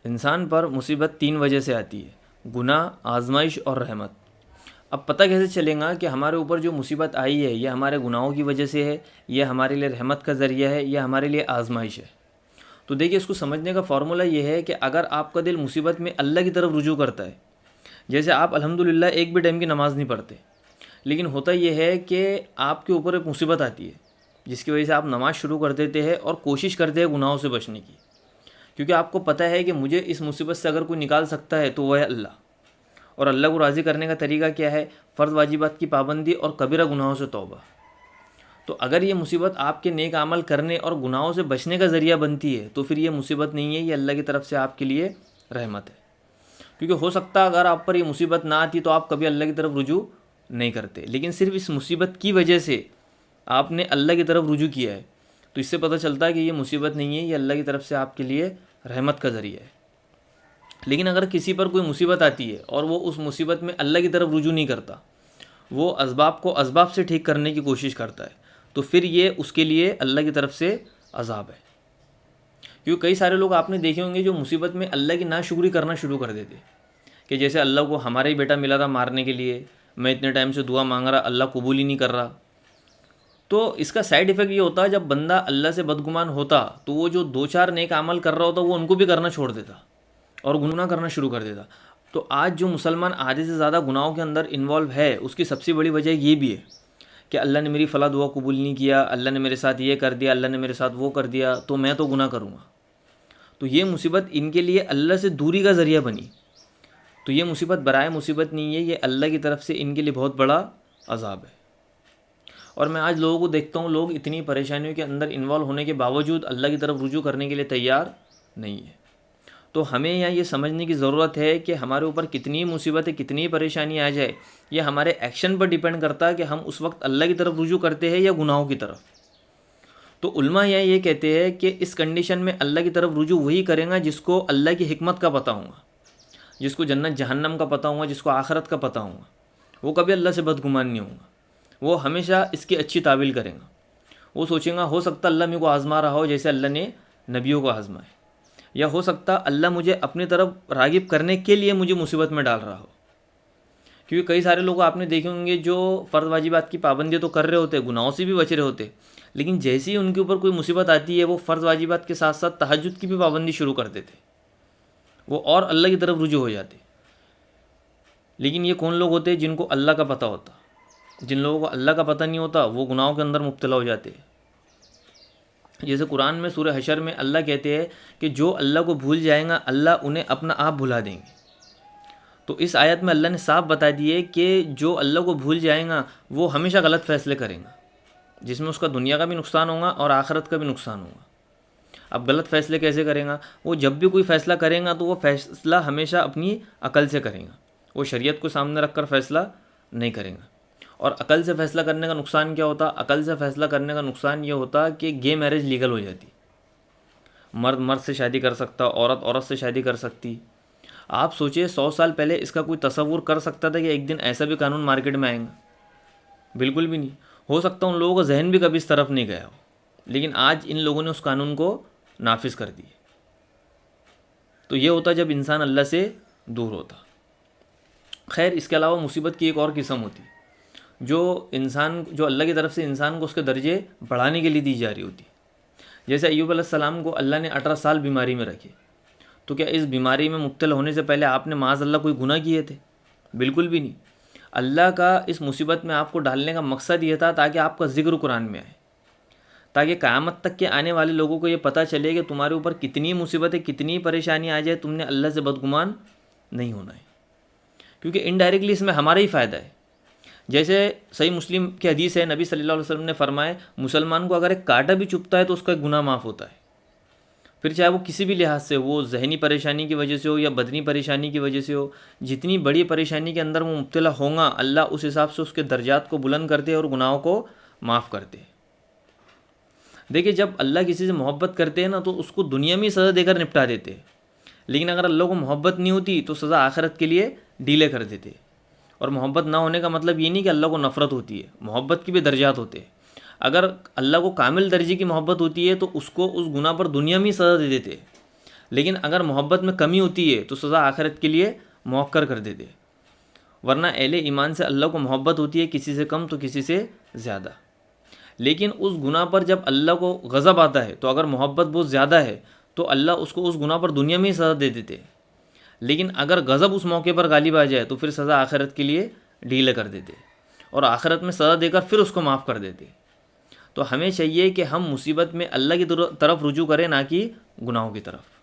انسان پر مصیبت تین وجہ سے آتی ہے: گناہ، آزمائش اور رحمت۔ اب پتہ کیسے چلے گا کہ ہمارے اوپر جو مصیبت آئی ہے یہ ہمارے گناہوں کی وجہ سے ہے، یہ ہمارے لیے رحمت کا ذریعہ ہے، یا ہمارے لیے آزمائش ہے؟ تو دیکھیے، اس کو سمجھنے کا فارمولہ یہ ہے کہ اگر آپ کا دل مصیبت میں اللہ کی طرف رجوع کرتا ہے، جیسے آپ الحمدللہ ایک بھی ٹائم کی نماز نہیں پڑھتے، لیکن ہوتا یہ ہے کہ آپ کے اوپر ایک مصیبت آتی ہے جس کی وجہ سے آپ نماز شروع کر دیتے ہیں اور کوشش کرتے ہیں گناہوں سے بچنے کی، کیونکہ آپ کو پتہ ہے کہ مجھے اس مصیبت سے اگر کوئی نکال سکتا ہے تو وہ ہے اللہ۔ اور اللہ کو راضی کرنے کا طریقہ کیا ہے؟ فرض واجبات کی پابندی اور کبیرہ گناہوں سے توبہ۔ تو اگر یہ مصیبت آپ کے نیک عمل کرنے اور گناہوں سے بچنے کا ذریعہ بنتی ہے تو پھر یہ مصیبت نہیں ہے، یہ اللہ کی طرف سے آپ کے لیے رحمت ہے۔ کیونکہ ہو سکتا ہے اگر آپ پر یہ مصیبت نہ آتی تو آپ کبھی اللہ کی طرف رجوع نہیں کرتے، لیکن صرف اس مصیبت کی وجہ سے آپ نے اللہ کی طرف رجوع کیا ہے، تو اس سے پتہ چلتا ہے کہ یہ مصیبت نہیں ہے، یہ اللہ کی طرف سے آپ کے لیے رحمت کا ذریعہ ہے۔ لیکن اگر کسی پر کوئی مصیبت آتی ہے اور وہ اس مصیبت میں اللہ کی طرف رجوع نہیں کرتا، وہ اسباب کو اسباب سے ٹھیک کرنے کی کوشش کرتا ہے، تو پھر یہ اس کے لیے اللہ کی طرف سے عذاب ہے۔ کیونکہ کئی سارے لوگ آپ نے دیکھے ہوں گے جو مصیبت میں اللہ کی ناشکری کرنا شروع کر دیتے، کہ جیسے اللہ کو ہمارا ہی بیٹا ملا تھا مارنے کے لیے، میں اتنے ٹائم سے دعا مانگ رہا، اللہ قبول ہی نہیں کر رہا۔ تو اس کا سائیڈ ایفیکٹ یہ ہوتا ہے، جب بندہ اللہ سے بدگمان ہوتا تو وہ جو دو چار نیک عمل کر رہا ہوتا وہ ان کو بھی کرنا چھوڑ دیتا اور گناہ کرنا شروع کر دیتا۔ تو آج جو مسلمان آدھے سے زیادہ گناہوں کے اندر انوالو ہے، اس کی سب سے بڑی وجہ یہ بھی ہے کہ اللہ نے میری فلاں دعا قبول نہیں کیا، اللہ نے میرے ساتھ یہ کر دیا، اللہ نے میرے ساتھ وہ کر دیا، تو میں تو گناہ کروں گا۔ تو یہ مصیبت ان کے لیے اللہ سے دوری کا ذریعہ بنی۔ تو یہ مصیبت برائے مصیبت نہیں ہے، یہ اللہ کی طرف سے ان کے لیے بہت بڑا عذاب ہے۔ اور میں آج لوگوں کو دیکھتا ہوں، لوگ اتنی پریشانیوں کے اندر انوالو ہونے کے باوجود اللہ کی طرف رجوع کرنے کے لیے تیار نہیں ہے۔ تو ہمیں یہاں یہ سمجھنے کی ضرورت ہے کہ ہمارے اوپر کتنی مصیبتیں، کتنی پریشانی آ جائے، یہ ہمارے ایکشن پر ڈیپینڈ کرتا ہے کہ ہم اس وقت اللہ کی طرف رجوع کرتے ہیں یا گناہوں کی طرف۔ تو علماء یہ کہتے ہیں کہ اس کنڈیشن میں اللہ کی طرف رجوع وہی کرے گا جس کو اللہ کی حکمت کا پتہ ہوگا، جس کو جنت جہنم کا پتہ ہوگا، جس کو آخرت کا پتہ ہوگا۔ وہ کبھی اللہ سے بدگمان نہیں ہوگا، وہ ہمیشہ اس کی اچھی تعویل کرے گا۔ وہ سوچیں گا ہو سکتا اللہ میرے کو آزما رہا ہو جیسے اللہ نے نبیوں کو آزمائے، یا ہو سکتا اللہ مجھے اپنی طرف راغب کرنے کے لیے مجھے مصیبت میں ڈال رہا ہو۔ کیونکہ کئی سارے لوگ آپ نے دیکھے ہوں گے جو فرض واجبات کی پابندی تو کر رہے ہوتے، گناہوں سے بھی بچ رہے ہوتے، لیکن جیسے ہی ان کے اوپر کوئی مصیبت آتی ہے وہ فرض واجبات کے ساتھ ساتھ تہجد کی بھی پابندی شروع کر دیتے، وہ اور اللہ کی طرف رجوع ہو جاتے۔ لیکن یہ کون لوگ ہوتے جن کو اللہ کا پتہ ہوتا؟ جن لوگوں کو اللہ کا پتہ نہیں ہوتا وہ گناہوں کے اندر مبتلا ہو جاتے ہیں۔ جیسے قرآن میں سورہ حشر میں اللہ کہتے ہیں کہ جو اللہ کو بھول جائیں گا اللہ انہیں اپنا آپ بھلا دیں گے۔ تو اس آیت میں اللہ نے صاف بتا دیے کہ جو اللہ کو بھول جائیں گا وہ ہمیشہ غلط فیصلے کریں گا، جس میں اس کا دنیا کا بھی نقصان ہوگا اور آخرت کا بھی نقصان ہوگا۔ اب غلط فیصلے کیسے کریں گا؟ وہ جب بھی کوئی فیصلہ کریں گا تو وہ فیصلہ ہمیشہ اپنی عقل سے کریں گا، وہ شریعت کو سامنے رکھ کر فیصلہ نہیں کریں گا۔ اور عقل سے فیصلہ کرنے کا نقصان کیا ہوتا؟ عقل سے فیصلہ کرنے کا نقصان یہ ہوتا کہ گے میرج لیگل ہو جاتی، مرد مرد سے شادی کر سکتا، عورت عورت سے شادی کر سکتی۔ آپ سوچئے 100 سال پہلے اس کا کوئی تصور کر سکتا تھا کہ ایک دن ایسا بھی قانون مارکیٹ میں آئے گا؟ بالکل بھی نہیں ہو سکتا، ان لوگوں کا ذہن بھی کبھی اس طرف نہیں گیا ہو، لیکن آج ان لوگوں نے اس قانون کو نافذ کر دی۔ تو یہ ہوتا جب انسان اللہ سے دور ہوتا۔ خیر، اس کے علاوہ مصیبت کی ایک اور قسم ہوتی جو اللہ کی طرف سے انسان کو اس کے درجے بڑھانے کے لیے دی جا رہی ہوتی۔ جیسے ایوب علیہ السلام کو اللہ نے 18 سال بیماری میں رکھے، تو کیا اس بیماری میں مبتلا ہونے سے پہلے آپ نے معاذ اللہ کوئی گناہ کیے تھے؟ بالکل بھی نہیں۔ اللہ کا اس مصیبت میں آپ کو ڈالنے کا مقصد یہ تھا تاکہ آپ کا ذکر قرآن میں آئے، تاکہ قیامت تک کے آنے والے لوگوں کو یہ پتہ چلے کہ تمہارے اوپر کتنی مصیبتیں، کتنی پریشانی آ جائے، تم نے اللہ سے بدگمان نہیں ہونا ہے۔ کیونکہ انڈائریکٹلی اس میں ہمارا ہی فائدہ ہے۔ جیسے صحیح مسلم کی حدیث ہے، نبی صلی اللہ علیہ وسلم نے فرمایا مسلمان کو اگر ایک کانٹا بھی چبھتا ہے تو اس کا ایک گناہ معاف ہوتا ہے، پھر چاہے وہ کسی بھی لحاظ سے، وہ ذہنی پریشانی کی وجہ سے ہو یا بدنی پریشانی کی وجہ سے ہو، جتنی بڑی پریشانی کے اندر وہ مبتلا ہوں گا اللہ اس حساب سے اس کے درجات کو بلند کرتے اور گناہوں کو معاف کرتے۔ دیکھیں، جب اللہ کسی سے محبت کرتے ہیں نا تو اس کو دنیا میں سزا دے کر نپٹا دیتے، لیکن اگر اللہ کو محبت نہیں ہوتی تو سزا آخرت کے لیے ڈیلے کر دیتے۔ اور محبت نہ ہونے کا مطلب یہ نہیں کہ اللہ کو نفرت ہوتی ہے، محبت کی بھی درجات ہوتے ہیں۔ اگر اللہ کو کامل درجے کی محبت ہوتی ہے تو اس کو اس گناہ پر دنیا میں سزا دے دیتے، لیکن اگر محبت میں کمی ہوتی ہے تو سزا آخرت کے لیے مؤخر کر دیتے، ورنہ اہل ایمان سے اللہ کو محبت ہوتی ہے، کسی سے کم تو کسی سے زیادہ۔ لیکن اس گناہ پر جب اللہ کو غضب آتا ہے تو اگر محبت بہت زیادہ ہے تو اللہ اس کو اس گناہ پر دنیا میں ہی سزا دے دیتے، لیکن اگر غضب اس موقع پر غالب آ جائے تو پھر سزا آخرت کے لیے ڈھیلے کر دیتے اور آخرت میں سزا دے کر پھر اس کو معاف کر دیتے۔ تو ہمیں چاہیے کہ ہم مصیبت میں اللہ کی طرف رجوع کریں، نہ کہ گناہوں کی طرف۔